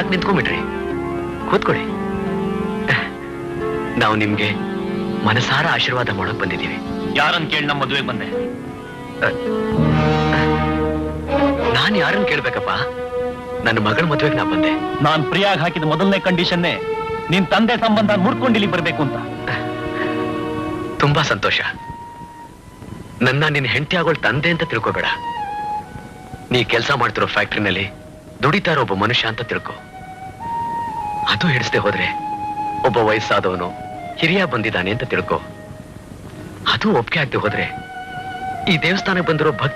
ಯಾಕೆ ನಿಂತ್ಕೊಂಡ್ಬಿಟ್ರಿ? ಕೂತ್ಕೊಳ್ಳಿ. ನಾವು ನಿಮ್ಗೆ ಮನಸಾರ ಆಶೀರ್ವಾದ ಮಾಡೋಕ್ ಬಂದಿದ್ದೀವಿ. ಯಾರನ್ನ ಕೇಳಿ ನಮ್ಮ ಮದುವೆಗೆ ಬಂದೆ? ನಾನ್ ಯಾರನ್ನ ಕೇಳ್ಬೇಕಪ್ಪ? ನನ್ನ ಮಗಳ ಮದುವೆಗೆ ನಾ ಬಂದೆ. ನಾನ್ ಪ್ರಿಯಾಗ್ ಹಾಕಿದ ಮೊದಲನೇ ಕಂಡೀಷನ್ನೇ ನಿನ್ ತಂದೆ ಸಂಬಂಧ ಮುರ್ಕೊಂಡಿಲ್ಲಿ ಬರ್ಬೇಕು ಅಂತ. ತುಂಬಾ ಸಂತೋಷ. ನನ್ನ ನಿನ್ನ ಹೆಂಡತಿ ಆಗೋಳ್ ತಂದೆ ಅಂತ ತಿಳ್ಕೊಬೇಡ. ನೀ ಕೆಲಸ ಮಾಡ್ತಿರೋ ಫ್ಯಾಕ್ಟ್ರಿನಲ್ಲಿ ದುಡಿತಾ ಇರೋ ಒಬ್ಬ ಮನುಷ್ಯ ಅಂತ ತಿಳ್ಕೊ. ಅದು ಹಿಡಿಸದೆ ಹೋದ್ರೆ ಒಬ್ಬ ವಯಸ್ಸಾದವನು ಹಿರಿಯ ಬಂದಿದ್ದಾನೆ ಅಂತ ತಿಳ್ಕೊ. ಅದು ಒಪ್ಪಿಗೆ ಆಗದೆ ಹೋದ್ರೆ ಈ ದೇವಸ್ಥಾನಕ್ಕೆ ಬಂದಿರೋ ಭಕ್ತಿ